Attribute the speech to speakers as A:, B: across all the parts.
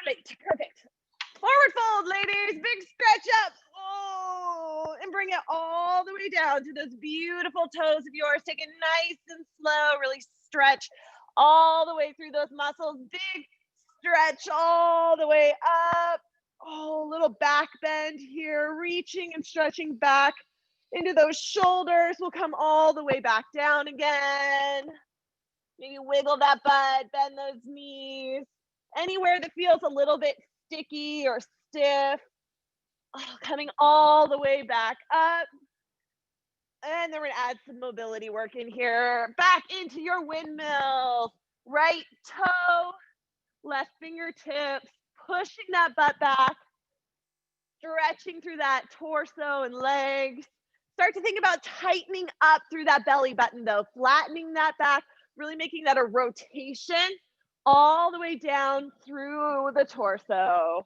A: right, perfect. Forward fold, ladies, big stretch up. Oh, and bring it all the way down to those beautiful toes of yours. Take it nice and slow, really stretch all the way through those muscles. Big stretch all the way up. Oh, little back bend here, reaching and stretching back into those shoulders. We'll come all the way back down again. Maybe wiggle that butt, bend those knees. Anywhere that feels a little bit sticky or stiff. Oh, coming all the way back up. And then we're gonna add some mobility work in here. Back into your windmills. Right toe, left fingertips, pushing that butt back, stretching through that torso and legs. Start to think about tightening up through that belly button though, flattening that back, really making that a rotation all the way down through the torso.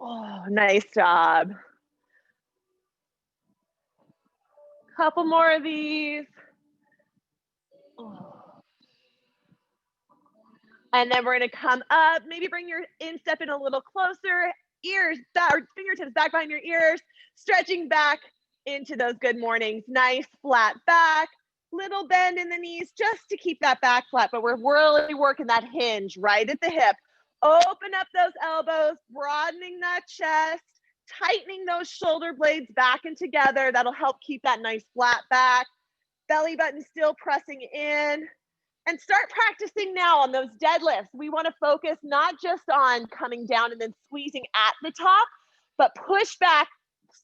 A: Oh, nice job. Couple more of these. Oh. And then we're gonna come up, maybe bring your instep in a little closer, ears, or fingertips back behind your ears, stretching back into those good mornings. Nice flat back, little bend in the knees just to keep that back flat, but we're really working that hinge right at the hip. Open up those elbows, broadening that chest, tightening those shoulder blades back and together. That'll help keep that nice flat back. Belly button still pressing in. And start practicing now on those deadlifts. We want to focus not just on coming down and then squeezing at the top, but push back,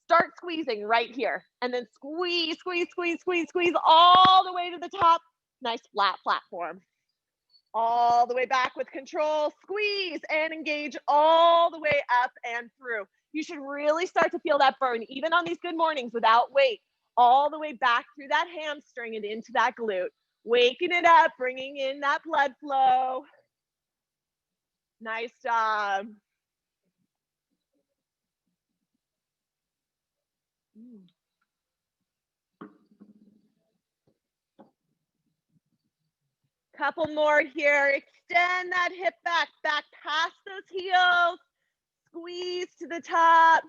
A: start squeezing right here. And then squeeze, squeeze, squeeze, squeeze, squeeze all the way to the top. Nice flat platform. All the way back with control, squeeze and engage all the way up and through. You should really start to feel that burn, even on these good mornings without weight, all the way back through that hamstring and into that glute. Waking it up, bringing in that blood flow. Nice job. Couple more here. Extend that hip back past those heels. Squeeze to the top.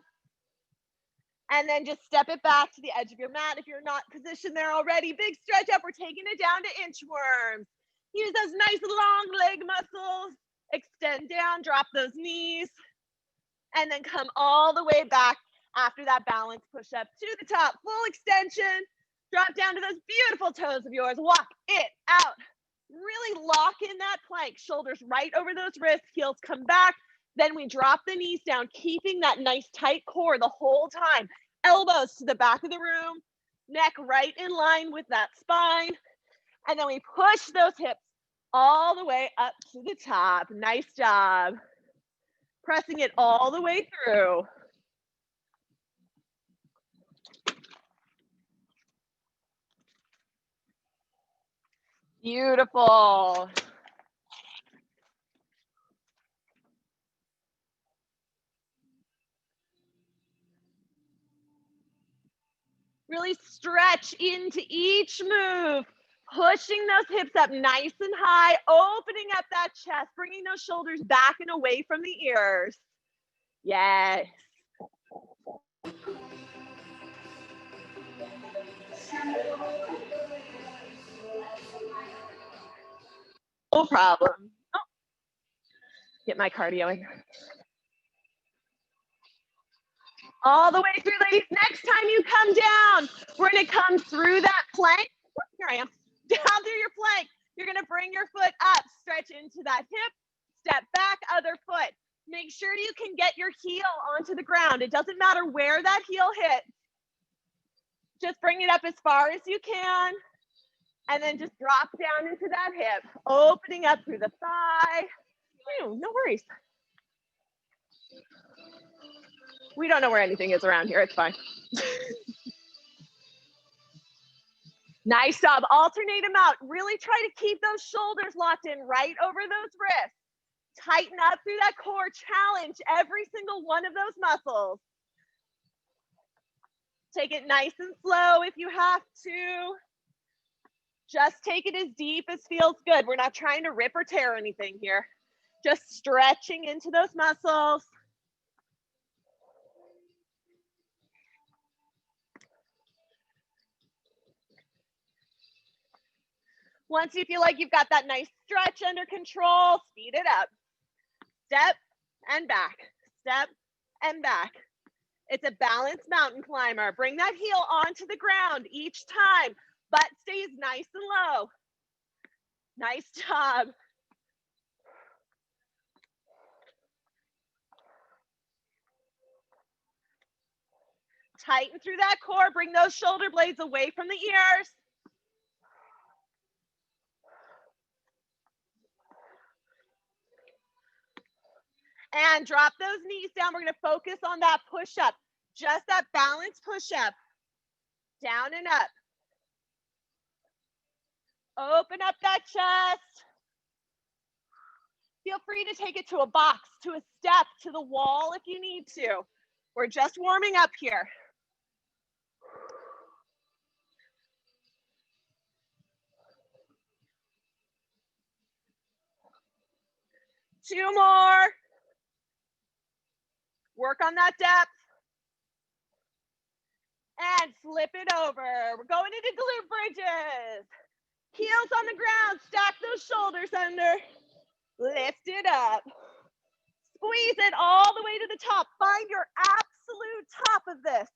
A: And then just step it back to the edge of your mat. If you're not positioned there already, big stretch up. We're taking it down to inchworms. Use those nice long leg muscles. Extend down, drop those knees. And then come all the way back after that balance push up to the top. Full extension. Drop down to those beautiful toes of yours. Walk it out. Really lock in that plank. Shoulders right over those wrists. Heels come back. Then we drop the knees down, keeping that nice tight core the whole time. Elbows to the back of the room, neck right in line with that spine. And then we push those hips all the way up to the top. Nice job. Pressing it all the way through. Beautiful. Really stretch into each move, pushing those hips up nice and high, opening up that chest, bringing those shoulders back and away from the ears. Yes. No problem. Oh. Get my cardio in. All the way through, ladies. Next time you come down, we're gonna come through that plank. Here I am. Down through your plank. You're gonna bring your foot up, stretch into that hip, step back, other foot. Make sure you can get your heel onto the ground. It doesn't matter where that heel hits. Just bring it up as far as you can. And then just drop down into that hip, opening up through the thigh. No worries. We don't know where anything is around here. It's fine. Nice job. Alternate them out. Really try to keep those shoulders locked in right over those wrists. Tighten up through that core. Challenge every single one of those muscles. Take it nice and slow if you have to. Just take it as deep as feels good. We're not trying to rip or tear anything here. Just stretching into those muscles. Once you feel like you've got that nice stretch under control, speed it up. Step and back, step and back. It's a balanced mountain climber. Bring that heel onto the ground each time. Butt stays nice and low. Nice job. Tighten through that core. Bring those shoulder blades away from the ears. And drop those knees down. We're going to focus on that push-up. Just that balanced push-up. Down and up. Open up that chest. Feel free to take it to a box, to a step, to the wall if you need to. We're just warming up here. Two more. Work on that depth. And flip it over. We're going into glute bridges. Heels on the ground. Stack those shoulders under. Lift it up. Squeeze it all the way to the top. Find your absolute top of this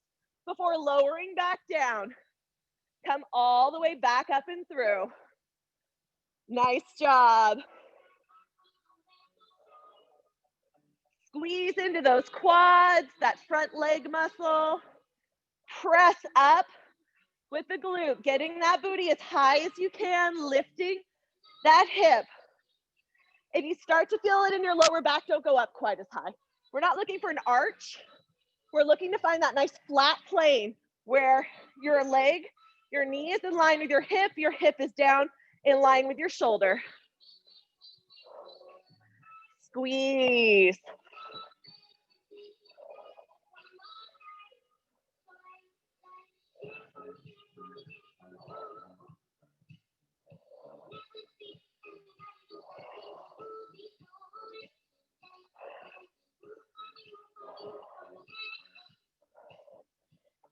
A: before lowering back down. Come all the way back up and through. Nice job. Squeeze into those quads, that front leg muscle. Press up with the glute, getting that booty as high as you can, lifting that hip. If you start to feel it in your lower back, don't go up quite as high. We're not looking for an arch. We're looking to find that nice flat plane where your leg, your knee is in line with your hip is down in line with your shoulder. Squeeze.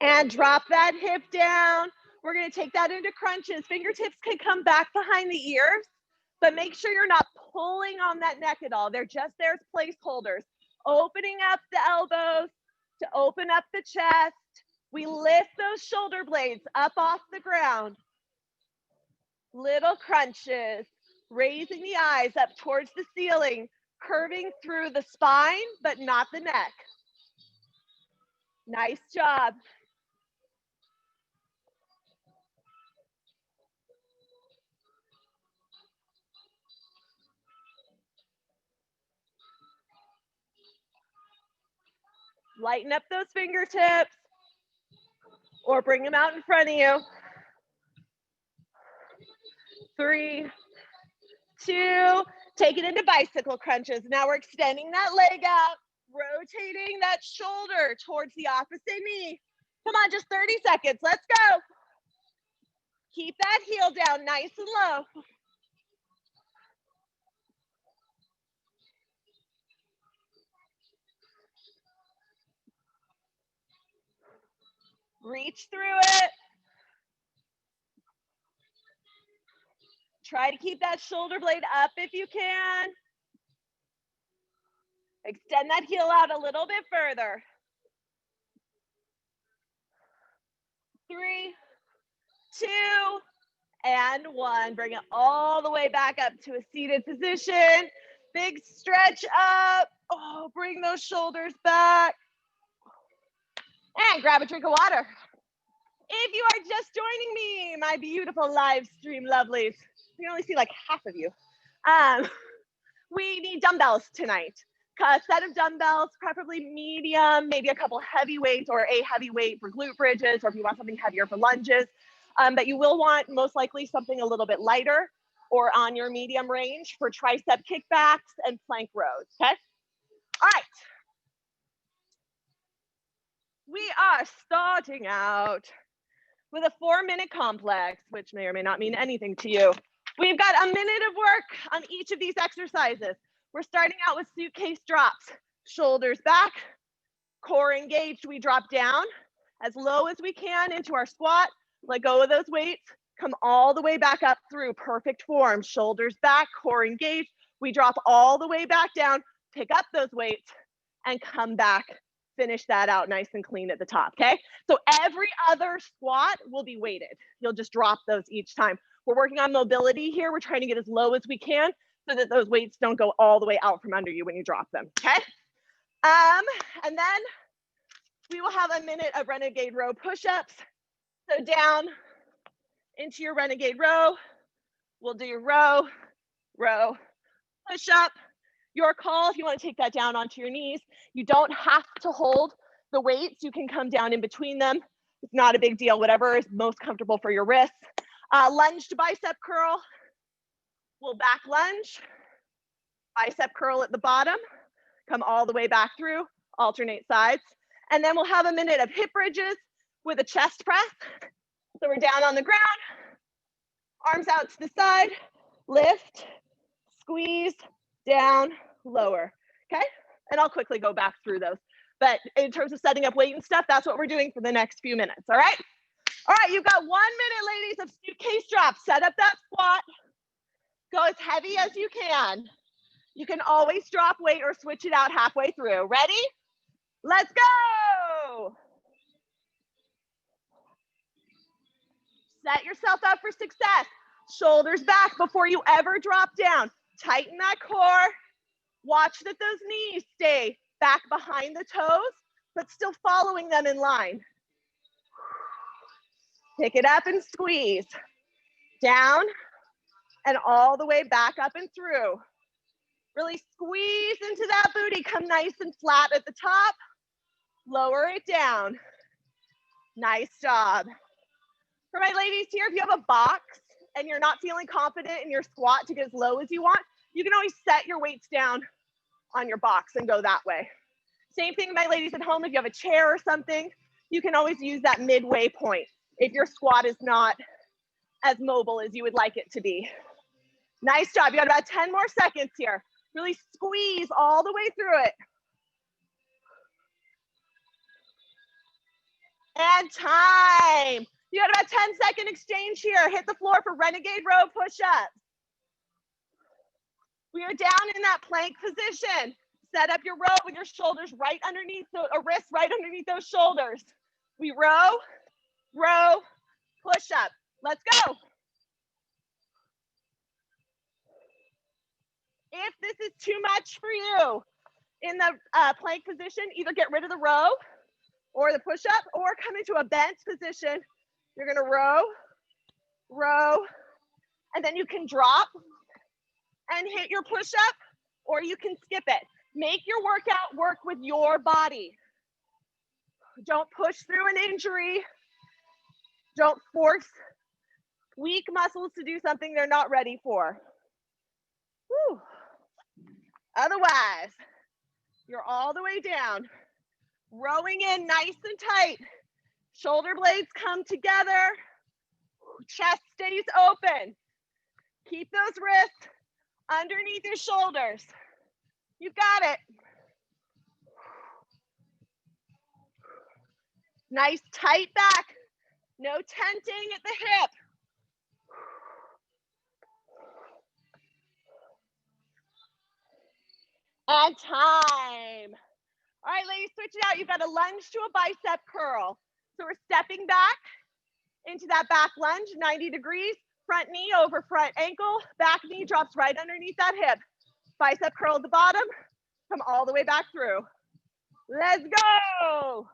A: And drop that hip down. We're going to take that into crunches. Fingertips can come back behind the ears, but make sure you're not pulling on that neck at all. They're just there as placeholders. Opening up the elbows to open up the chest. We lift those shoulder blades up off the ground. Little crunches. Raising the eyes up towards the ceiling, curving through the spine, but not the neck. Nice job. Lighten up those fingertips or bring them out in front of you. 3, 2, take it into bicycle crunches. Now we're extending that leg out, rotating that shoulder towards the opposite knee. Come on, just 30 seconds. Let's go. Keep that heel down nice and low. Reach through it. Try to keep that shoulder blade up if you can. Extend that heel out a little bit further. 3, 2, and 1. Bring it all the way back up to a seated position. Big stretch up. Oh, bring those shoulders back. And grab a drink of water. If you are just joining me, my beautiful live stream lovelies, we only see like half of you. We need dumbbells tonight. A set of dumbbells, preferably medium, maybe a couple heavy weights or a heavy weight for glute bridges, or if you want something heavier for lunges. But you will want most likely something a little bit lighter or on your medium range for tricep kickbacks and plank rows, okay? All right. We are starting out with a 4-minute complex, which may or may not mean anything to you. We've got a minute of work on each of these exercises. We're starting out with suitcase drops. Shoulders back, core engaged. We drop down as low as we can into our squat. Let go of those weights. Come all the way back up through perfect form. Shoulders back, core engaged. We drop all the way back down, pick up those weights, and come back. Finish that out nice and clean at the top, okay? So every other squat will be weighted. You'll just drop those each time. We're working on mobility here. We're trying to get as low as we can so that those weights don't go all the way out from under you when you drop them, okay? And then we will have a minute of renegade row push-ups. So down into your renegade row. We'll do your row, row, push-up. Your call if you want to take that down onto your knees. You don't have to hold the weights. You can come down in between them. It's not a big deal, whatever is most comfortable for your wrists. Lunge to bicep curl. We'll back lunge. Bicep curl at the bottom. Come all the way back through, alternate sides. And then we'll have a minute of hip bridges with a chest press. So we're down on the ground, arms out to the side, lift, squeeze, down, lower, okay? And I'll quickly go back through those. But in terms of setting up weight and stuff, that's what we're doing for the next few minutes, all right? All right, you've got 1 minute, ladies, of suitcase drops. Set up that squat. Go as heavy as you can. You can always drop weight or switch it out halfway through. Ready? Let's go. Set yourself up for success. Shoulders back before you ever drop down. Tighten that core. Watch that those knees stay back behind the toes, but still following them in line. Pick it up and squeeze. Down and all the way back up and through. Really squeeze into that booty. Come nice and flat at the top. Lower it down. Nice job. For my ladies here, if you have a box and you're not feeling confident in your squat to get as low as you want, you can always set your weights down on your box and go that way. Same thing, my ladies at home, if you have a chair or something, you can always use that midway point if your squat is not as mobile as you would like it to be. Nice job. You got about 10 more seconds here. Really squeeze all the way through it. And time. You got about 10-second exchange here. Hit the floor for renegade row push-ups. We are down in that plank position. Set up your row with your shoulders right underneath, wrists right underneath those shoulders. We row, row, push up. Let's go. If this is too much for you in the plank position, either get rid of the row or the push up or come into a bent position. You're gonna row, row, and then you can drop and hit your push up or you can skip it. Make your workout work with your body. Don't push through an injury. Don't force weak muscles to do something they're not ready for. Whew. Otherwise, you're all the way down. Rowing in nice and tight. Shoulder blades come together. Chest stays open. Keep those wrists underneath your shoulders. You got it. Nice tight back. No tenting at the hip. And time. All right, ladies, switch it out. You've got a lunge to a bicep curl. So we're stepping back into that back lunge, 90 degrees. Front knee over front ankle. Back knee drops right underneath that hip. Bicep curl at the bottom. Come all the way back through. Let's go.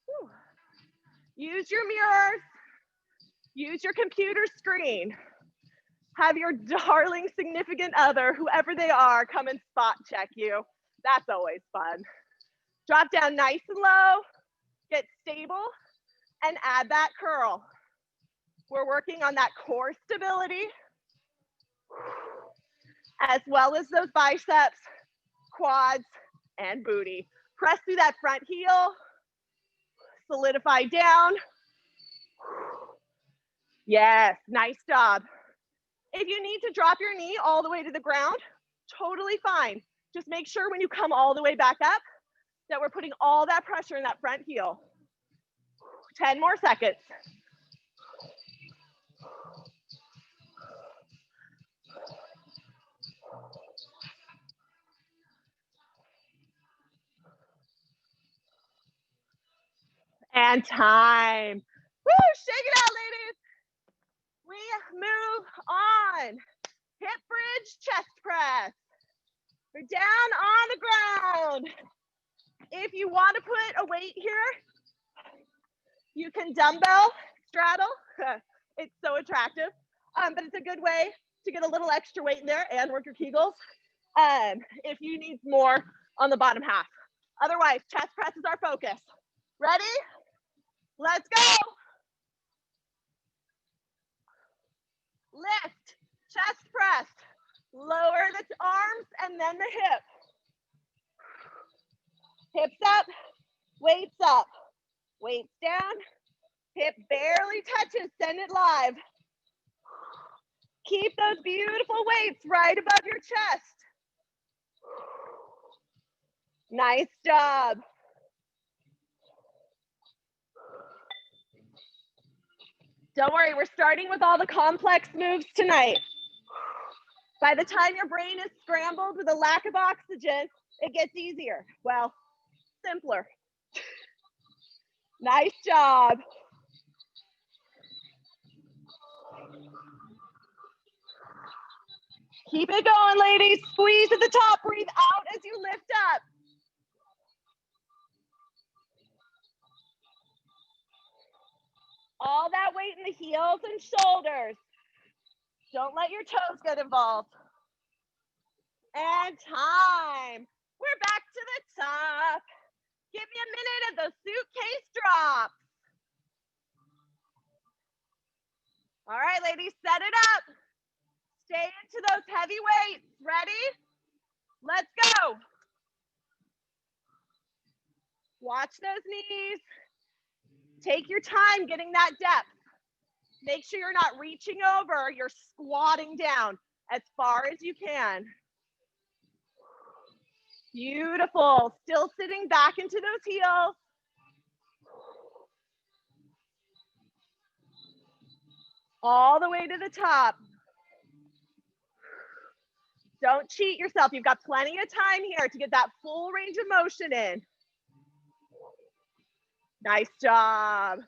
A: Whew. Use your mirrors. Use your computer screen. Have your darling significant other, whoever they are, come and spot check you. That's always fun. Drop down nice and low, get stable, and add that curl. We're working on that core stability, as well as those biceps, quads, and booty. Press through that front heel, solidify down. Yes, nice job. If you need to drop your knee all the way to the ground, totally fine. Just make sure when you come all the way back up that we're putting all that pressure in that front heel. 10 more seconds. And time. Woo, shake it out, ladies. We move on. Hip bridge, chest press. We're down on the ground. If you want to put a weight here, you can dumbbell straddle. It's so attractive, but it's a good way to get a little extra weight in there and work your Kegels if you need more on the bottom half. Otherwise, chest press is our focus. Ready? Let's go. Lift, chest press. Lower the arms and then the hip. Hips up, weights up. Weights down, hip barely touches, send it live. Keep those beautiful weights right above your chest. Nice job. Don't worry, we're starting with all the complex moves tonight. By the time your brain is scrambled with a lack of oxygen, it gets easier. Well, simpler. Nice job. Keep it going, ladies. Squeeze at the top, breathe out as you lift up. All that weight in the heels and shoulders. Don't let your toes get involved. And time. We're back to the top. Give me a minute of those suitcase drops. All right, ladies, set it up. Stay into those heavy weights. Ready? Let's go. Watch those knees. Take your time getting that depth. Make sure you're not reaching over. You're squatting down as far as you can. Beautiful. Still sitting back into those heels. All the way to the top. Don't cheat yourself. You've got plenty of time here to get that full range of motion in. Nice job.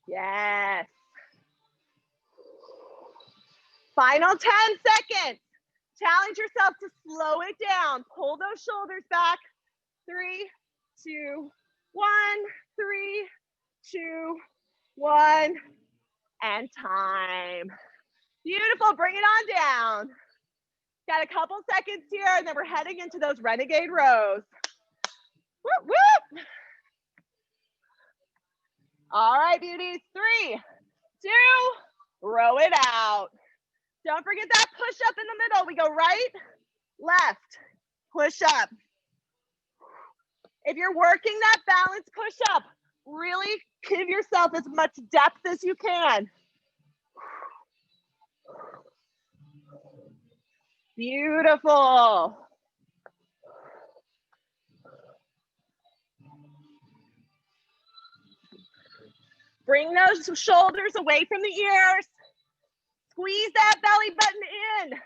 A: Yes. Final 10 seconds. Challenge yourself to slow it down. Pull those shoulders back. 3, 2, 1, 3, 2, 1, and time. Beautiful, bring it on down. Got a couple seconds here, and then we're heading into those renegade rows. Whoop, whoop. All right, beauties, 3, 2, row it out. Don't forget that push up in the middle. We go right, left, push up. If you're working that balance push up, really give yourself as much depth as you can. Beautiful. Bring those shoulders away from the ears. Squeeze that belly button in.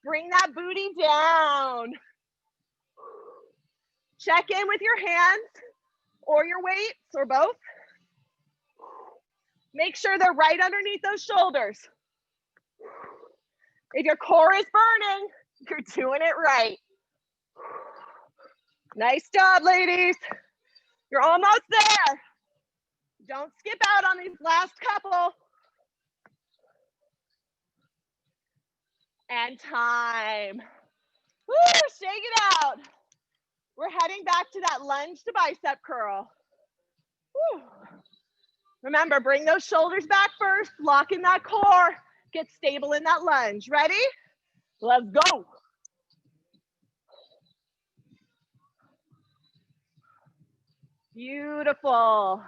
A: Bring that booty down. Check in with your hands or your weights or both. Make sure they're right underneath those shoulders. If your core is burning, you're doing it right. Nice job, ladies. You're almost there. Don't skip out on these last couple. And time. Woo, shake it out. We're heading back to that lunge to bicep curl. Woo. Remember, bring those shoulders back first, lock in that core, get stable in that lunge. Ready? Let's go. Beautiful.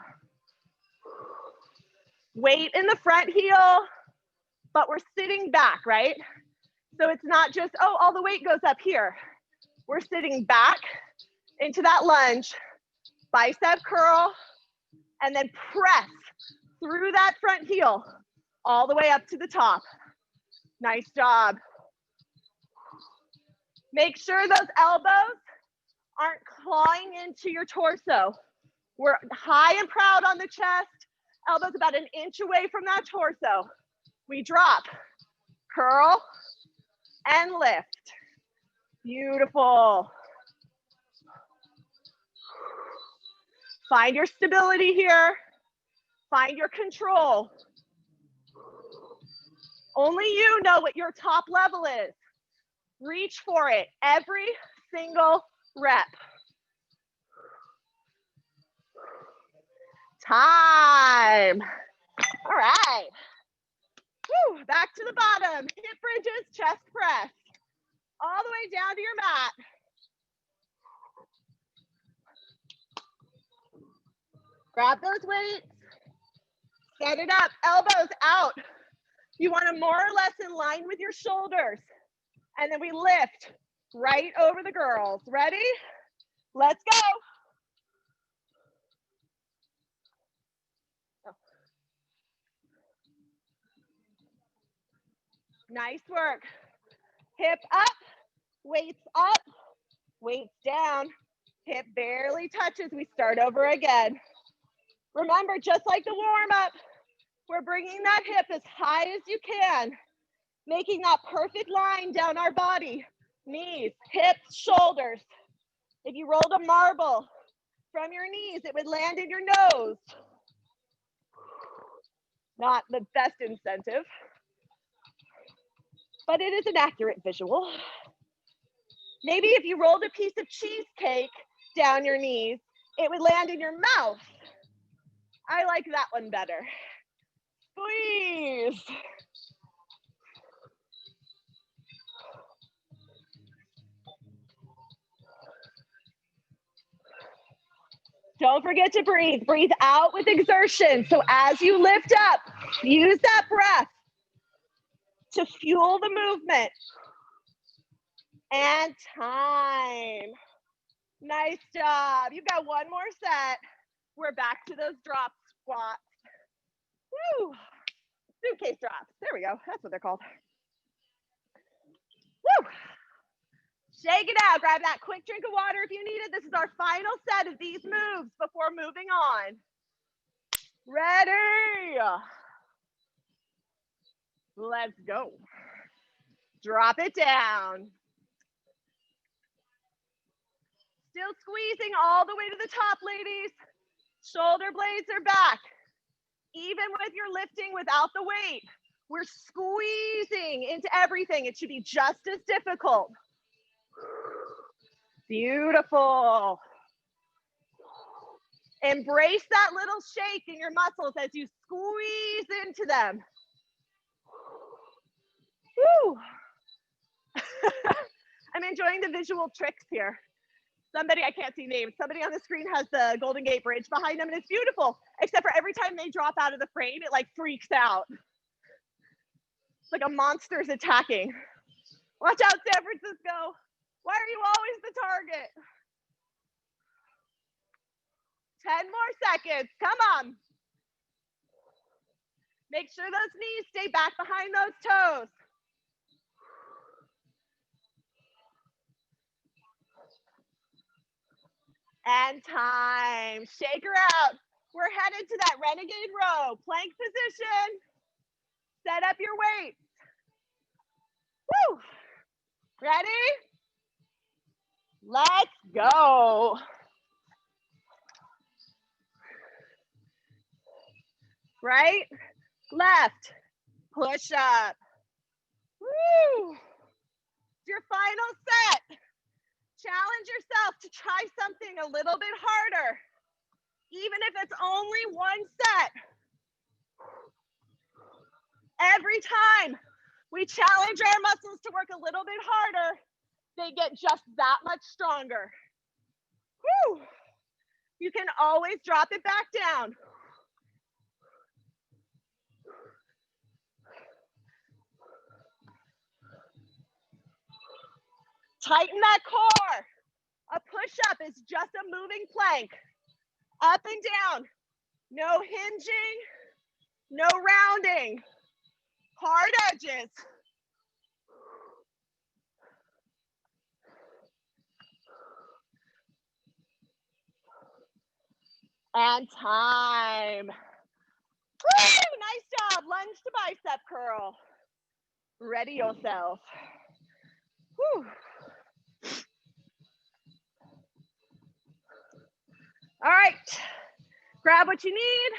A: Weight in the front heel, but we're sitting back, right? So it's not just, oh, all the weight goes up here. We're sitting back into that lunge, bicep curl, and then press through that front heel all the way up to the top. Nice job. Make sure those elbows aren't clawing into your torso. We're high and proud on the chest, elbows about an inch away from that torso. We drop, curl, and lift. Beautiful. Find your stability here. Find your control. Only you know what your top level is. Reach for it every single rep. Time. All right. Woo, back to the bottom. Hip bridges, chest press. All the way down to your mat. Grab those weights. Set it up, elbows out. You want to more or less in line with your shoulders. And then we lift right over the girls. Ready? Let's go. Nice work. Hip up, weights up, weights down. Hip barely touches. We start over again. Remember, just like the warm-up, we're bringing that hip as high as you can, making that perfect line down our body. Knees, hips, shoulders. If you rolled a marble from your knees, it would land in your nose. Not the best incentive, but it is an accurate visual. Maybe if you rolled a piece of cheesecake down your knees, it would land in your mouth. I like that one better. Squeeze. Don't forget to breathe. Breathe out with exertion. So as you lift up, use that breath to fuel the movement. And time. Nice job. You've got one more set. We're back to those drop squats. Woo! Suitcase drops. There we go. That's what they're called. Woo! Shake it out. Grab that quick drink of water if you need it. This is our final set of these moves before moving on. Ready? Let's go. Drop it down. Still squeezing all the way to the top, ladies. Shoulder blades are back. Even with your lifting without the weight, we're squeezing into everything. It should be just as difficult. Beautiful. Embrace that little shake in your muscles as you squeeze into them. Woo. I'm enjoying the visual tricks here. Somebody, I can't see names, somebody on the screen has the Golden Gate Bridge behind them and it's beautiful, except for every time they drop out of the frame, it like freaks out. It's like a monster's attacking. Watch out, San Francisco. Why are you always the target? 10 more seconds, come on. Make sure those knees stay back behind those toes. And time. Shake her out. We're headed to that renegade row. Plank position. Set up your weights. Woo! Ready? Let's go. Right, left, push up. Woo! Your final set. Challenge yourself to try something a little bit harder, even if it's only one set. Every time we challenge our muscles to work a little bit harder, they get just that much stronger. Woo! You can always drop it back down. Tighten that core. A push-up is just a moving plank. Up and down. No hinging, no rounding. Hard edges. And time. Woo! Nice job. Lunge to bicep curl. Ready yourself. Whew. All right. Grab what you need.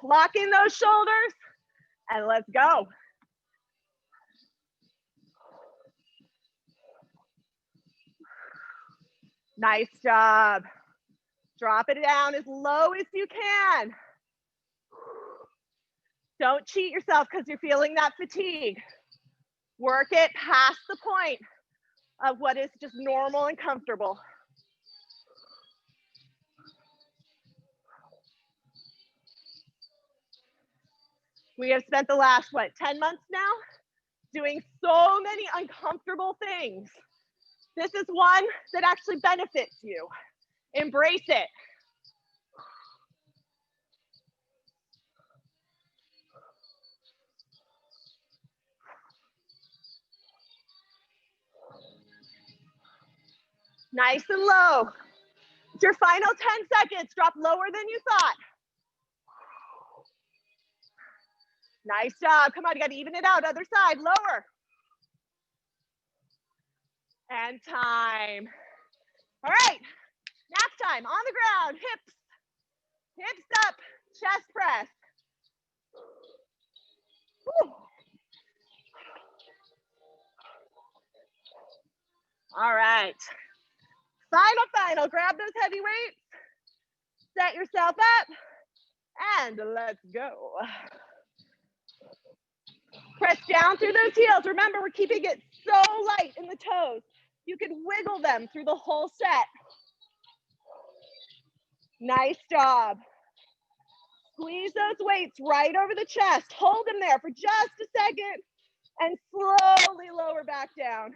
A: Lock in those shoulders. And let's go. Nice job. Drop it down as low as you can. Don't cheat yourself because you're feeling that fatigue. Work it past the point of what is just normal and comfortable. We have spent the last, 10 months now doing so many uncomfortable things. This is one that actually benefits you. Embrace it. Nice and low. It's your final 10 seconds. Drop lower than you thought. Nice job. Come on, you got to even it out. Other side, lower. And time. All right, nap time. On the ground, hips. Hips up, chest press. Woo. All right. Final. Grab those heavy weights. Set yourself up. And let's go. Press down through those heels. Remember, we're keeping it so light in the toes. You can wiggle them through the whole set. Nice job. Squeeze those weights right over the chest. Hold them there for just a second and slowly lower back down.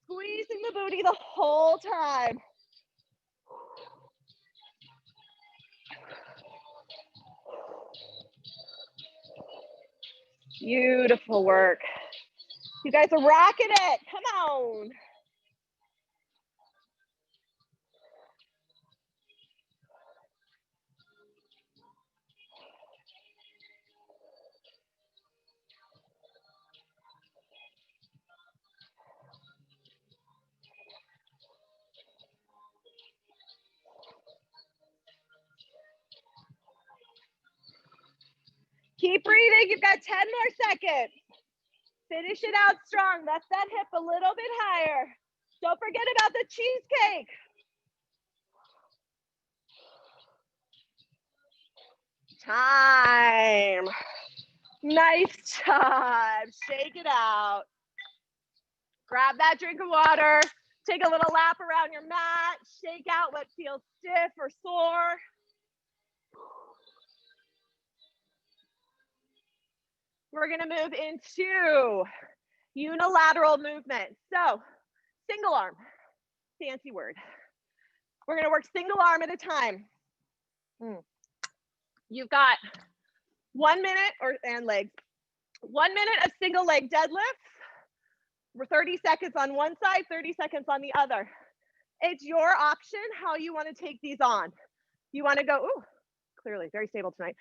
A: Squeezing the booty the whole time. Beautiful work. You guys are rocking it. Come on. Keep breathing. You've got 10 more seconds. Finish it out strong. Lift that hip a little bit higher. Don't forget about the cheesecake. Time. Nice job. Shake it out. Grab that drink of water. Take a little lap around your mat. Shake out what feels stiff or sore. We're going to move into unilateral movement. So, single arm. Fancy word. We're going to work single arm at a time. You've got 1 minute and legs. 1 minute of single leg deadlifts. We're 30 seconds on one side, 30 seconds on the other. It's your option how you want to take these on. You want to go, ooh, clearly very stable tonight.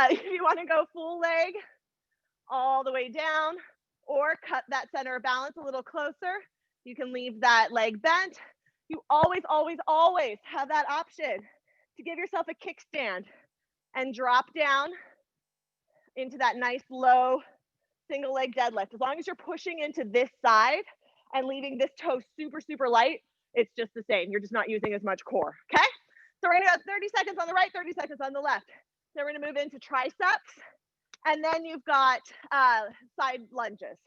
A: If you want to go full leg all the way down or cut that center of balance a little closer, you can leave that leg bent. You always, always, always have that option to give yourself a kickstand and drop down into that nice low single leg deadlift. As long as you're pushing into this side and leaving this toe super, super light, it's just the same. You're just not using as much core, okay? So we're gonna go 30 seconds on the right, 30 seconds on the left. Then we're gonna move into triceps. And then you've got side lunges.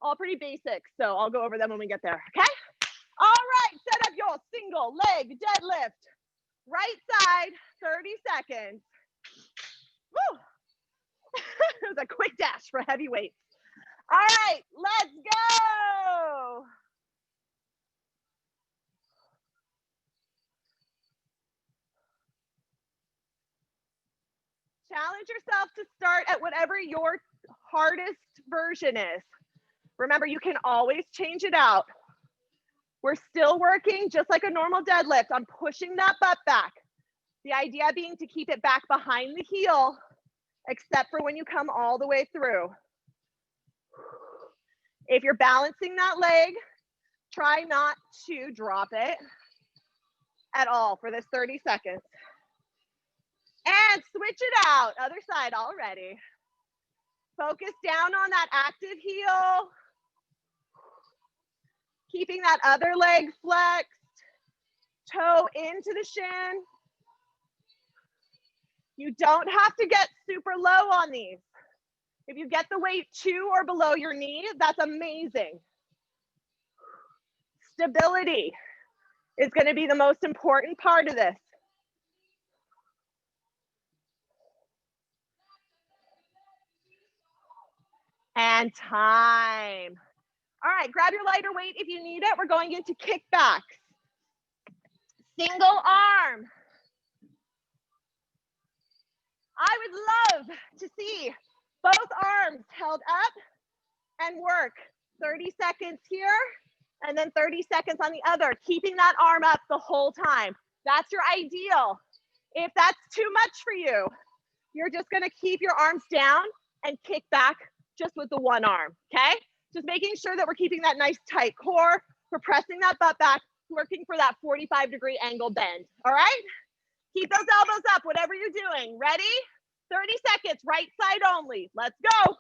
A: All pretty basic, so I'll go over them when we get there, okay? All right, set up your single leg deadlift. Right side, 30 seconds. Woo! It was a quick dash for heavy weights. All right, let's go. Challenge yourself to start at whatever your hardest version is. Remember, you can always change it out. We're still working just like a normal deadlift. I'm pushing that butt back. The idea being to keep it back behind the heel, except for when you come all the way through. If you're balancing that leg, try not to drop it at all for this 30 seconds. And switch it out, other side already. Focus down on that active heel. Keeping that other leg flexed, toe into the shin. You don't have to get super low on these. If you get the weight to or below your knee, that's amazing. Stability is going to be the most important part of this. And time. All right, grab your lighter weight if you need it. We're going into kickbacks. Single arm. I would love to see both arms held up and work 30 seconds here and then 30 seconds on the other, keeping that arm up the whole time. That's your ideal. If that's too much for you, you're just gonna keep your arms down and kick back just with the one arm, okay? Just making sure that we're keeping that nice tight core. We're pressing that butt back, working for that 45-degree angle bend, all right? Keep those elbows up, whatever you're doing. Ready? 30 seconds, right side only. Let's go.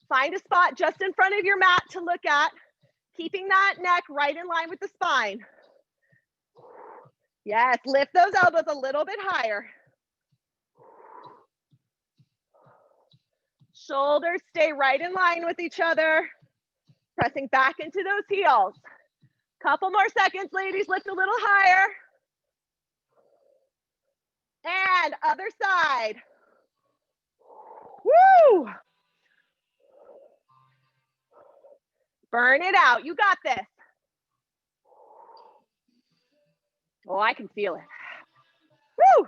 A: Find a spot just in front of your mat to look at, keeping that neck right in line with the spine. Yes, lift those elbows a little bit higher. Shoulders stay right in line with each other. Pressing back into those heels. Couple more seconds, ladies, lift a little higher. And other side. Woo! Burn it out, you got this. Oh, I can feel it. Woo!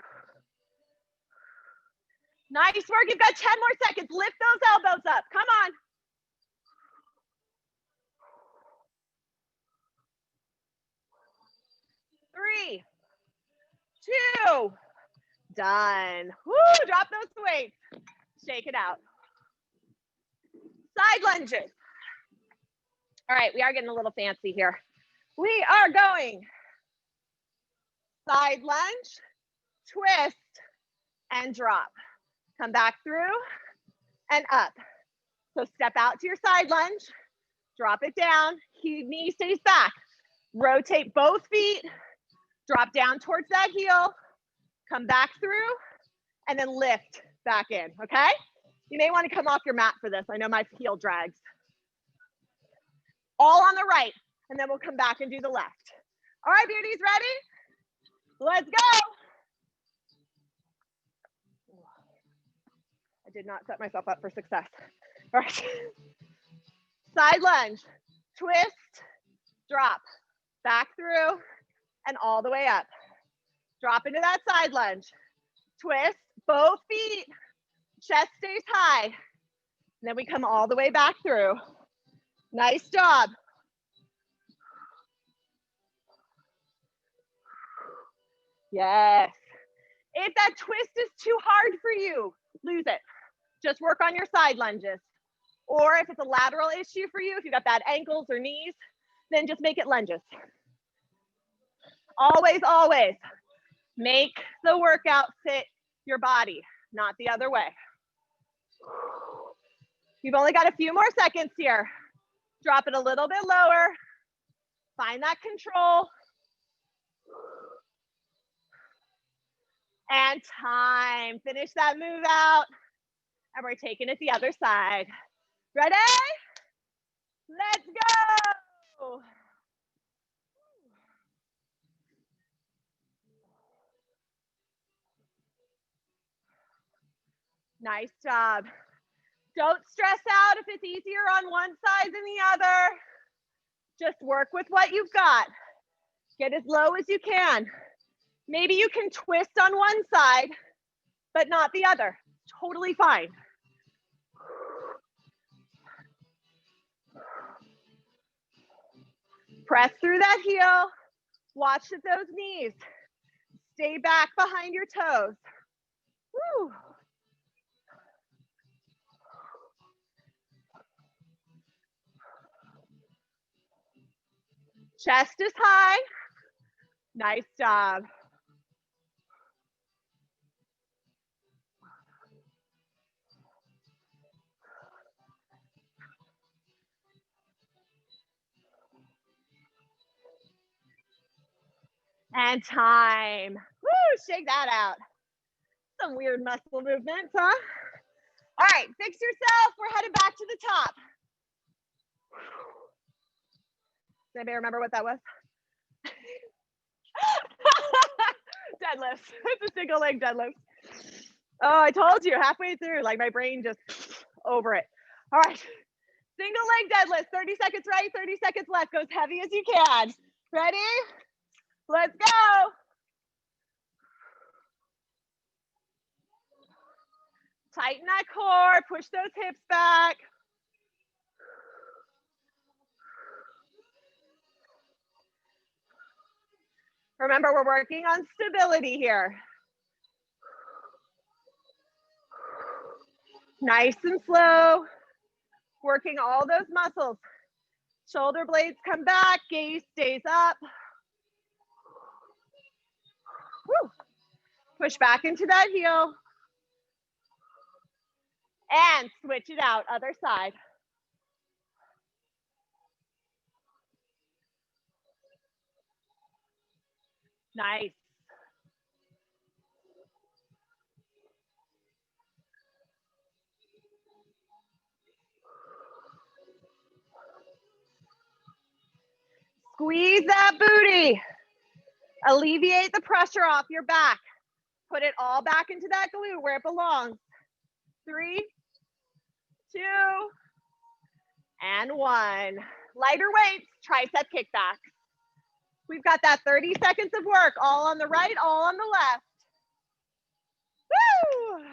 A: Nice work, you've got 10 more seconds. Lift those elbows up, come on. Three, two, done. Woo, drop those weights. Shake it out. Side lunges. All right, we are getting a little fancy here. We are going side lunge, twist, and drop. Come back through and up. So step out to your side lunge, drop it down, knee stays back. Rotate both feet, drop down towards that heel, come back through, and then lift back in, okay? You may want to come off your mat for this. I know my heel drags. All on the right, and then we'll come back and do the left. All right, beauties, ready? Let's go. I did not set myself up for success. All right. Side lunge, twist, drop, back through, and all the way up. Drop into that side lunge, twist, both feet, chest stays high. And then we come all the way back through. Nice job. Yes. If that twist is too hard for you, lose it. Just work on your side lunges. Or if it's a lateral issue for you, if you've got bad ankles or knees, then just make it lunges. Always, always make the workout fit your body, not the other way. You've only got a few more seconds here. Drop it a little bit lower. Find that control. And time. Finish that move out. And we're taking it the other side. Ready? Let's go. Nice job. Don't stress out if it's easier on one side than the other. Just work with what you've got. Get as low as you can. Maybe you can twist on one side, but not the other. Totally fine. Press through that heel. Watch at those knees. Stay back behind your toes. Woo. Chest is high. Nice job. And time. Woo, shake that out. Some weird muscle movements, huh? All right, fix yourself. We're headed back to the top. Does anybody remember what that was? Deadlifts. It's a single leg deadlift. Oh, I told you halfway through, like my brain just over it. All right, single leg deadlift, 30 seconds right, 30 seconds left. Go as heavy as you can. Ready? Let's go. Tighten that core, push those hips back. Remember, we're working on stability here. Nice and slow, working all those muscles. Shoulder blades come back, gaze stays up. Woo. Push back into that heel. And switch it out, other side. Nice. Squeeze that booty. Alleviate the pressure off your back. Put it all back into that glute where it belongs. 3, 2, and 1. Lighter weights, tricep kickback. We've got that 30 seconds of work, all on the right, all on the left. Woo!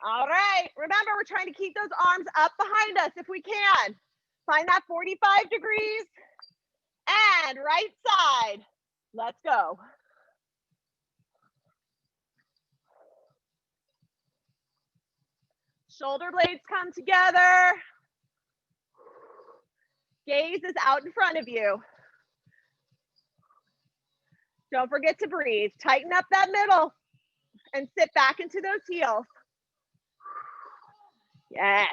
A: All right, remember we're trying to keep those arms up behind us if we can. Find that 45 degrees and right side. Let's go. Shoulder blades come together. Gaze is out in front of you. Don't forget to breathe. Tighten up that middle and sit back into those heels. Yes.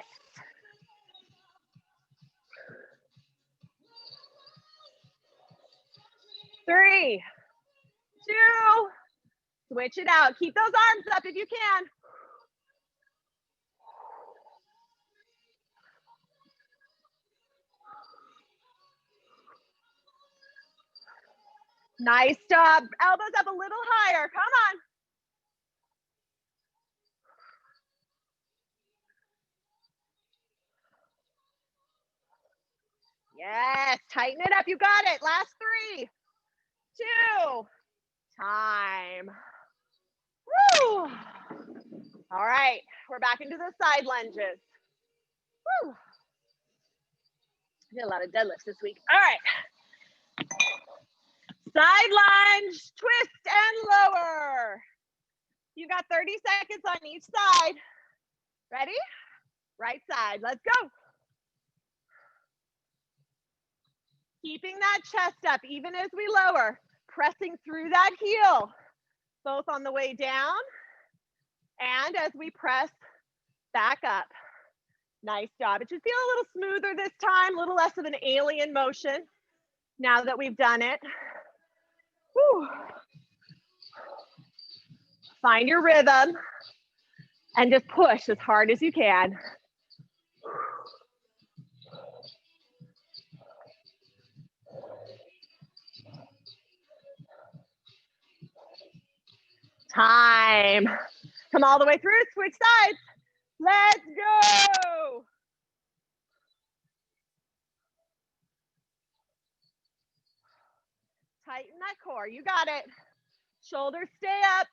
A: Three, 2, switch it out. Keep those arms up if you can. Nice job. Elbows up a little higher. Come on. Yes, tighten it up. You got it. Last 3, 2, time. Woo. All right, we're back into the side lunges. Woo. I did a lot of deadlifts this week. All right. Side lunge, twist and lower. You've got 30 seconds on each side. Ready? Right side, let's go. Keeping that chest up even as we lower, pressing through that heel, both on the way down And as we press back up, nice job. It should feel a little smoother this time, a little less of an alien motion now that we've done it. Whew. Find your rhythm and just push as hard as you can. Time. Come all the way through, switch sides. Let's go. Tighten that core, you got it. Shoulders stay up.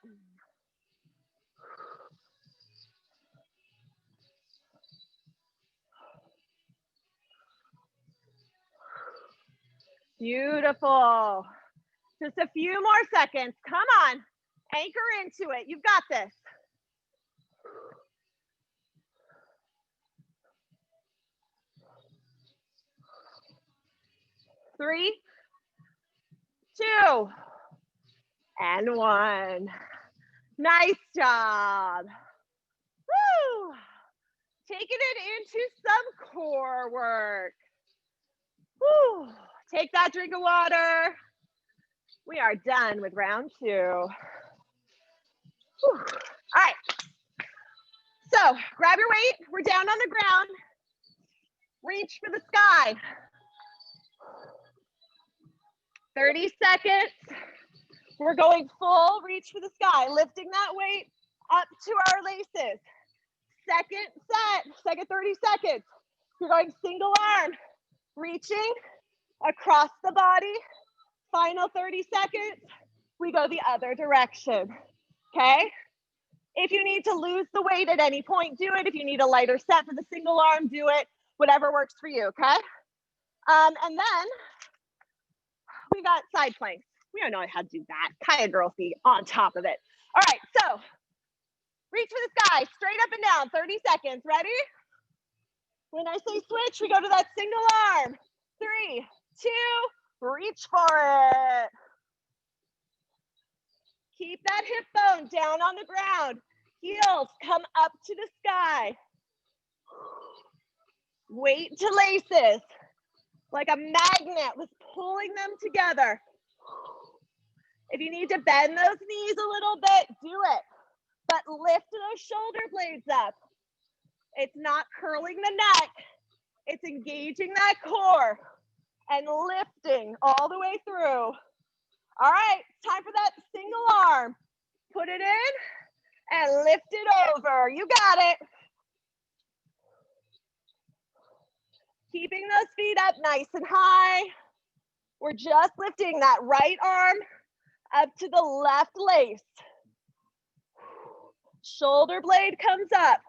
A: Beautiful. Just a few more seconds, come on. Anchor into it, you've got this. Three, two, and one. Nice job. Woo. Taking it into some core work. Woo. Take that drink of water. We are done with round 2. Whew. All right. So grab your weight. We're down on the ground. Reach for the sky. 30 seconds. We're going full reach for the sky, lifting that weight up to our laces. Second set, second 30 seconds. You're going single arm, reaching across the body. Final 30 seconds, we go the other direction, okay? If you need to lose the weight at any point, do it. If you need a lighter set for the single arm, do it. Whatever works for you, okay? And then we got side planks. We don't know how to do that. Kaya girl feet on top of it. All right, so reach for the sky, straight up and down, 30 seconds. Ready? When I say switch, we go to that single arm. 3, 2, reach for it. Keep that hip bone down on the ground. Heels come up to the sky. Weight to laces. Like a magnet was pulling them together. If you need to bend those knees a little bit, do it. But lift those shoulder blades up. It's not curling the neck. It's engaging that core and lifting all the way through. All right, time for that single arm. Put it in and lift it over. You got it. Keeping those feet up nice and high. We're just lifting that right arm up to the left lace. Shoulder blade comes up.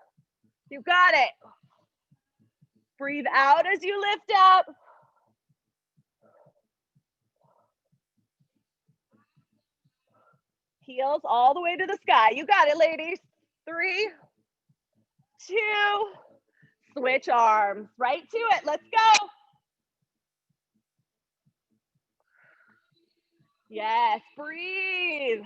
A: You got it. Breathe out as you lift up. Heels all the way to the sky. You got it, ladies. 3, 2, switch arms. Right to it. Let's go. Yes, breathe.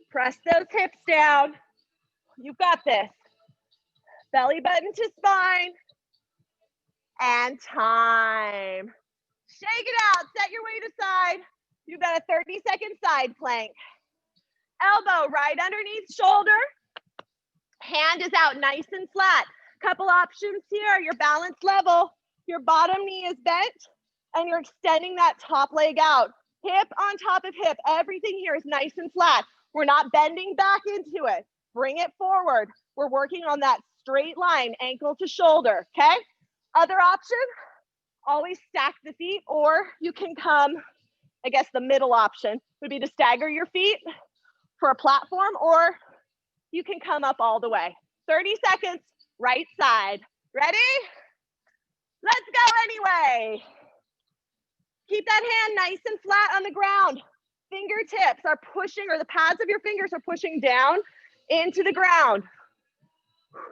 A: Press those hips down. You've got this. Belly button to spine. And time. Shake it out. Set your weight aside. You've got a 30-second side plank. Elbow right underneath shoulder. Hand is out nice and flat. Couple options here. Your balance level. Your bottom knee is bent and you're extending that top leg out. Hip on top of hip. Everything here is nice and flat. We're not bending back into it. Bring it forward. We're working on that straight line, ankle to shoulder, okay? Other option, always stack the feet, or you can come, I guess the middle option would be to stagger your feet for a platform, or you can come up all the way. 30 seconds, right side. Ready? Let's go anyway. Keep that hand nice and flat on the ground. Fingertips are pushing, or the pads of your fingers are pushing down into the ground.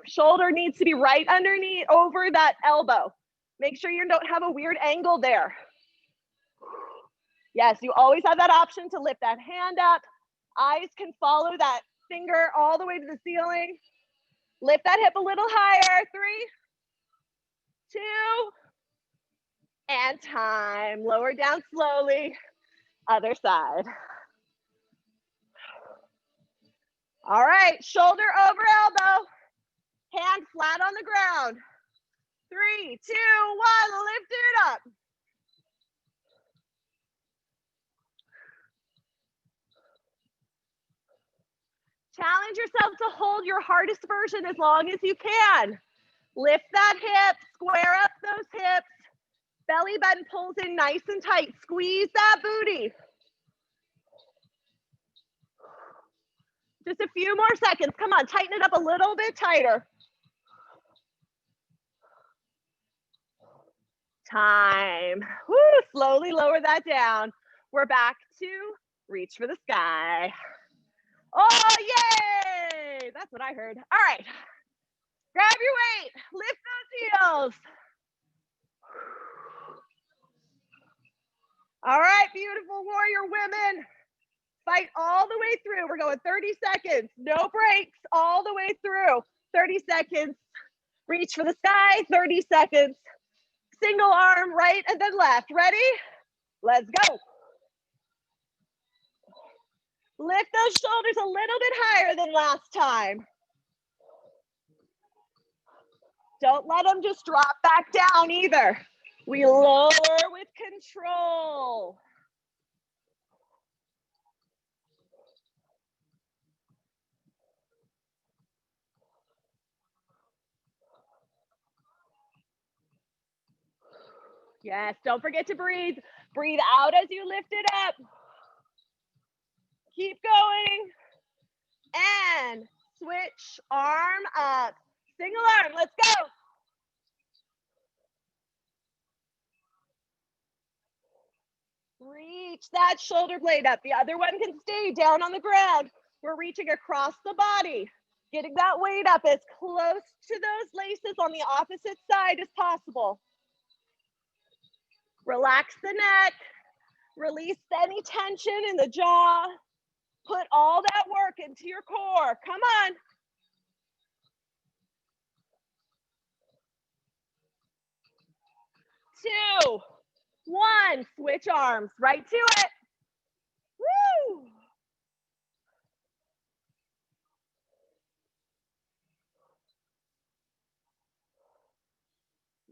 A: Shoulder needs to be right underneath, over that elbow. Make sure you don't have a weird angle there. Yes, you always have that option to lift that hand up. Eyes can follow that finger all the way to the ceiling. Lift that hip a little higher. 3, 2, and time. Lower down slowly. Other side. All right, shoulder over elbow. Hand flat on the ground. 3, 2, 1, lift it up. Challenge yourself to hold your hardest version as long as you can. Lift that hip, square up those hips. Belly button pulls in nice and tight. Squeeze that booty. Just a few more seconds. Come on, tighten it up a little bit tighter. Time. Woo, slowly lower that down. We're back to reach for the sky. Oh, yay! That's what I heard. All right. Grab your weight. Lift those heels. All right, beautiful warrior women. Fight all the way through. We're going 30 seconds. No breaks all the way through. 30 seconds. Reach for the sky. 30 seconds. Single arm, right and then left. Ready? Let's go. Lift those shoulders a little bit higher than last time. Don't let them just drop back down either. We lower with control. Yes, don't forget to breathe. Breathe out as you lift it up. Keep going. And switch arm up. Single arm, let's go. Reach that shoulder blade up. The other one can stay down on the ground. We're reaching across the body, getting that weight up as close to those laces on the opposite side as possible. Relax the neck, release any tension in the jaw. Put all that work into your core. Come on. Two, one, switch arms, right to it. Woo!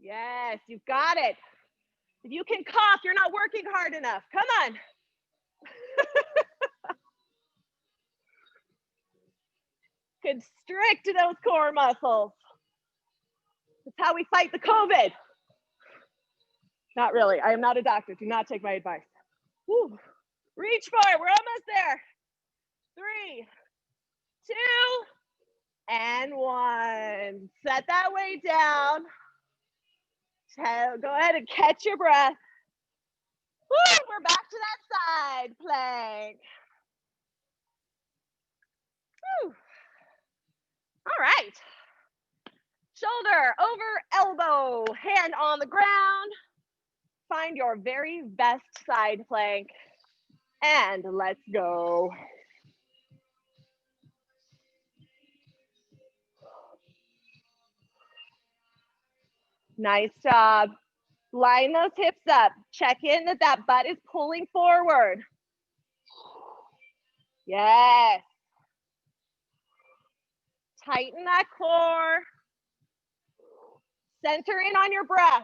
A: Yes, you've got it. If you can cough, you're not working hard enough. Come on. Constrict those core muscles. That's how we fight the COVID. Not really. I am not a doctor. Do not take my advice. Woo. Reach for it. We're almost there. 3, 2, and 1. Set that weight down. Go ahead and catch your breath. Woo, we're back to that side plank. Woo. All right. Shoulder over elbow, hand on the ground. Find your very best side plank and let's go. Nice job. Line those hips up. Check in that that butt is pulling forward. Yes. Tighten that core. Center in on your breath.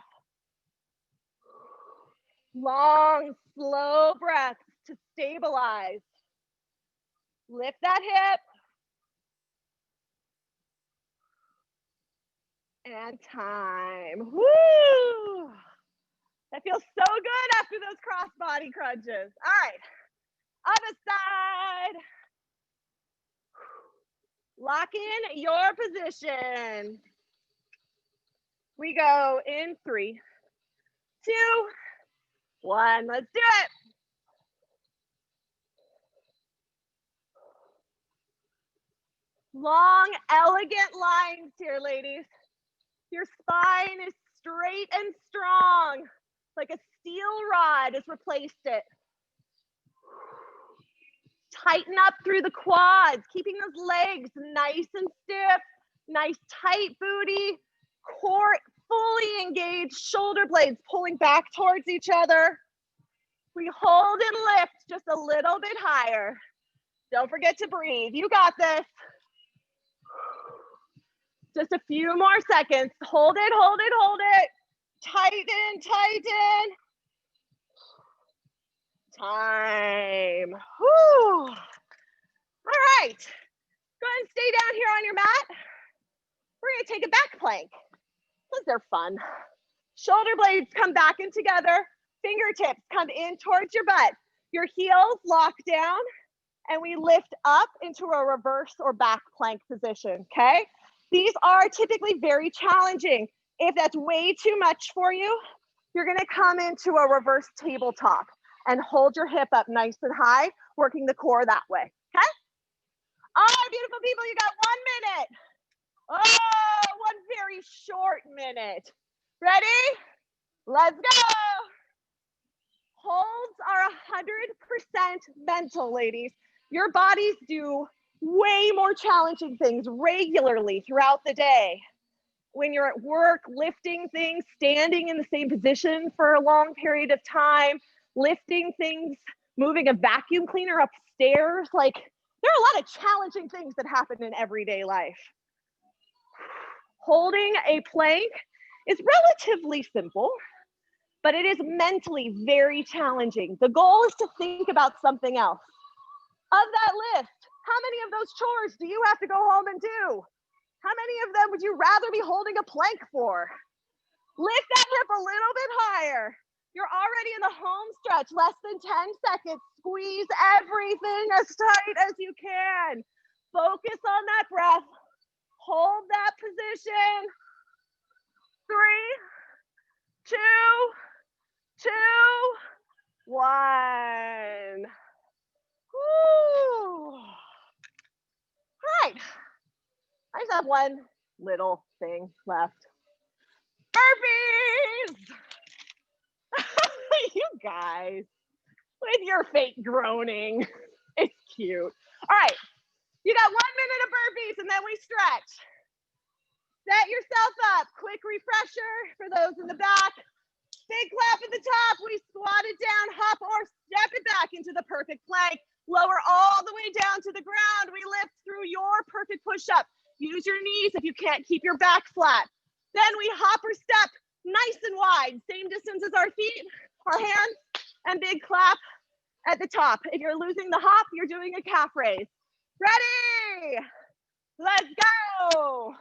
A: Long, slow breaths to stabilize. Lift that hip. And time. Woo! That feels so good after those cross body crunches. All right, other side. Lock in your position. We go in 3, 2, 1. Let's do it. Long, elegant lines here, ladies. Your spine is straight and strong, like a steel rod has replaced it. Tighten up through the quads, keeping those legs nice and stiff, nice tight booty, core fully engaged, shoulder blades pulling back towards each other. We hold and lift just a little bit higher. Don't forget to breathe. You got this. Just a few more seconds. Hold it, hold it, hold it. Tighten, tighten. Time. Whew. All right. Go ahead and stay down here on your mat. We're going to take a back plank because they're fun. Shoulder blades come back in together. Fingertips come in towards your butt. Your heels lock down and we lift up into a reverse or back plank position, okay? These are typically very challenging. If that's way too much for you, you're gonna come into a reverse tabletop and hold your hip up nice and high, working the core that way, okay? All right, beautiful people, you got 1 minute. Oh, one very short minute. Ready? Let's go. Holds are 100% mental, ladies. Your bodies do way more challenging things regularly throughout the day. When you're at work, lifting things, standing in the same position for a long period of time, lifting things, moving a vacuum cleaner upstairs. Like, there are a lot of challenging things that happen in everyday life. Holding a plank is relatively simple, but it is mentally very challenging. The goal is to think about something else. Of that list, how many of those chores do you have to go home and do? How many of them would you rather be holding a plank for? Lift that hip a little bit higher. You're already in the home stretch, less than 10 seconds. Squeeze everything as tight as you can. Focus on that breath. Hold that position. 3, 2, 2, 1. Woo. All right. I just have one little thing left. Burpees! You guys, with your fake groaning. It's cute. All right. You got 1 minute of burpees and then we stretch. Set yourself up. Quick refresher for those in the back. Big clap at the top. We squat it down, hop or step it back into the perfect plank. Lower all the way down to the ground. We lift through your perfect push-up. Use your knees if you can't keep your back flat. Then we hop or step nice and wide. Same distance as our feet, our hands, and big clap at the top. If you're losing the hop, you're doing a calf raise. Ready? Let's go.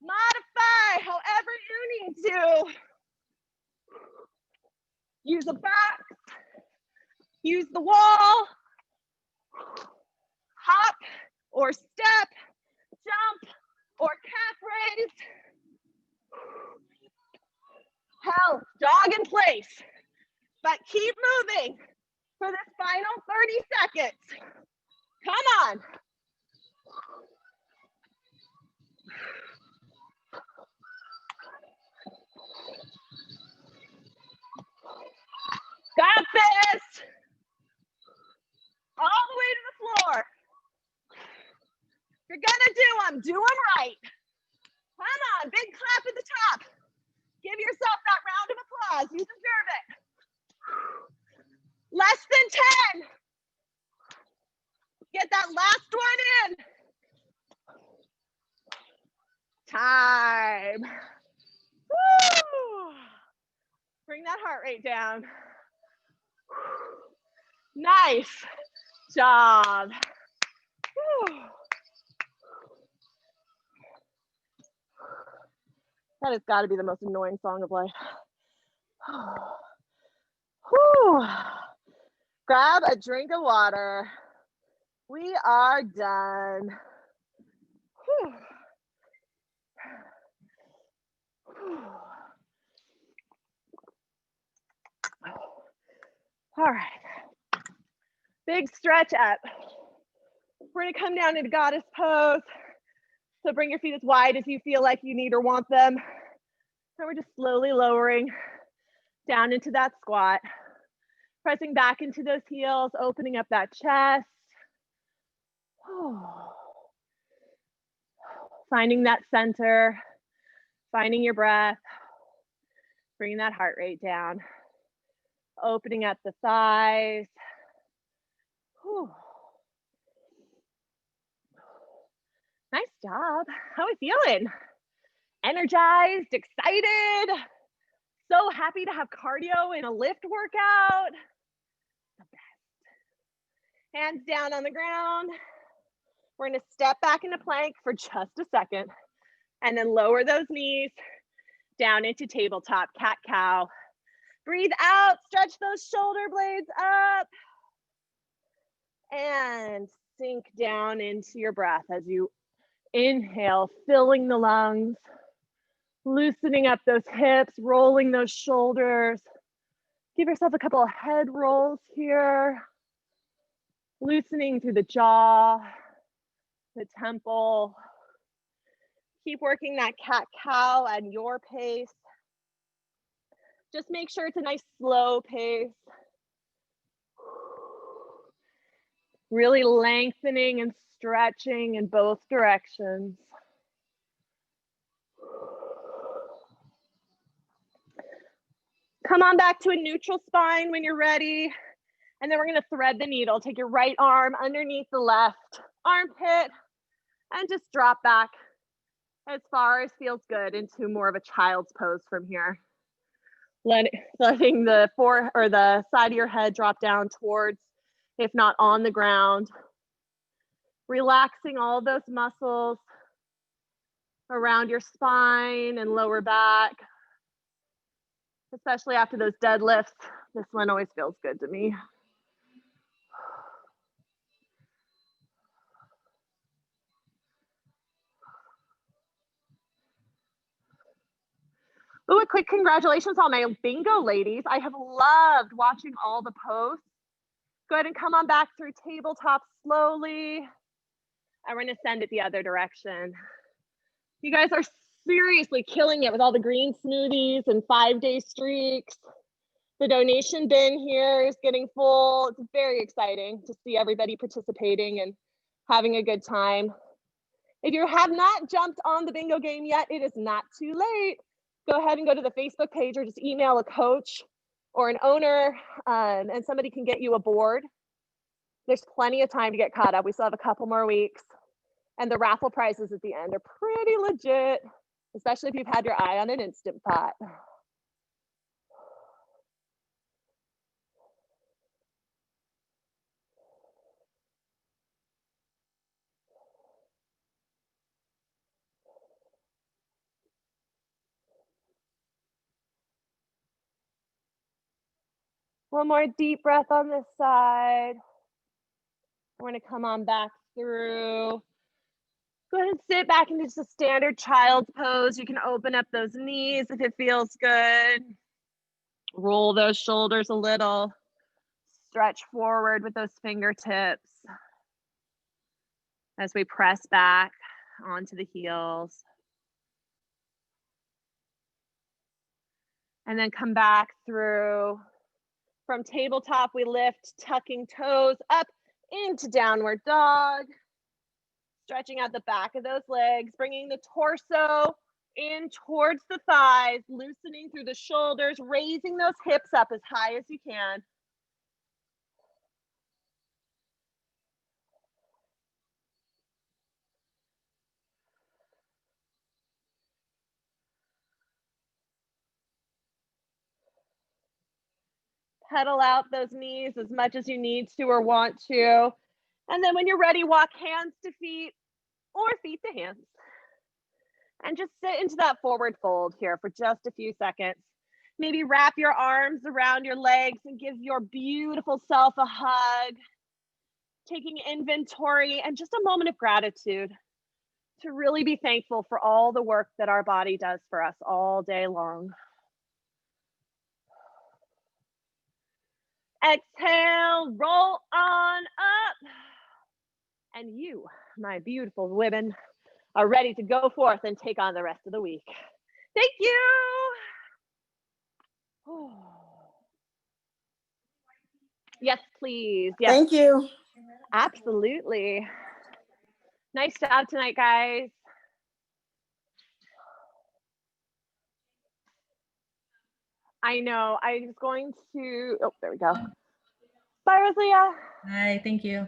A: Modify however you need to. Use a box, use the wall, hop or step, jump or calf raise. Hell, jog in place, but keep moving for this final 30 seconds. Come on. Got this. All the way to the floor. You're gonna do them right. Come on, big clap at the top. Give yourself that round of applause. You deserve it. Less than 10. Get that last one in. Time. Woo. Bring that heart rate down. Nice job. Woo. That has got to be the most annoying song of life. Whew. Grab a drink of water. We are done. Whew. All right. Big stretch up. We're gonna come down into goddess pose. So bring your feet as wide as you feel like you need or want them. And we're just slowly lowering down into that squat. Pressing back into those heels, opening up that chest. Finding that center, finding your breath, bringing that heart rate down. Opening up the thighs. Nice job. How are we feeling? Energized, excited, so happy to have cardio in a lift workout. The best. Hands down on the ground. We're gonna step back into plank for just a second and then lower those knees down into tabletop, cat-cow. Breathe out, stretch those shoulder blades up and sink down into your breath as you inhale, filling the lungs, loosening up those hips, rolling those shoulders. Give yourself a couple of head rolls here. Loosening through the jaw, the temple. Keep working that cat-cow at your pace. Just make sure it's a nice slow pace. Really lengthening and stretching in both directions. Come on back to a neutral spine when you're ready. And then we're gonna thread the needle. Take your right arm underneath the left armpit and just drop back as far as feels good into more of a child's pose from here. Letting the the side of your head drop down towards, if not on the ground. Relaxing all those muscles around your spine and lower back. Especially after those deadlifts, this one always feels good to me. Ooh, a quick congratulations on my bingo ladies. I have loved watching all the posts. Go ahead and come on back through tabletop slowly. And we're gonna send it the other direction. You guys are seriously killing it with all the green smoothies and 5-day streaks. The donation bin here is getting full. It's very exciting to see everybody participating and having a good time. If you have not jumped on the bingo game yet, it is not too late. Go ahead and go to the Facebook page or just email a coach or an owner and somebody can get you a board. There's plenty of time to get caught up. We still have a couple more weeks. And the raffle prizes at the end are pretty legit, especially if you've had your eye on an Instant Pot. One more deep breath on this side. We're gonna come on back through. Go ahead and sit back into just a standard child's pose. You can open up those knees if it feels good. Roll those shoulders a little. Stretch forward with those fingertips as we press back onto the heels. And then come back through. From tabletop, we lift, tucking toes up into downward dog. Stretching out the back of those legs, bringing the torso in towards the thighs, loosening through the shoulders, raising those hips up as high as you can. Pedal out those knees as much as you need to or want to. And then when you're ready, walk hands to feet or feet to hands. And just sit into that forward fold here for just a few seconds. Maybe wrap your arms around your legs and give your beautiful self a hug. Taking inventory and just a moment of gratitude to really be thankful for all the work that our body does for us all day long. Exhale, roll on up. And you, my beautiful women, are ready to go forth and take on the rest of the week. Thank you. Yes, please. Yes,
B: Thank you.
A: absolutely. Nice job tonight, guys. I know. I was going to, oh, there we go. Bye, Rosalia.
C: Bye. Thank you.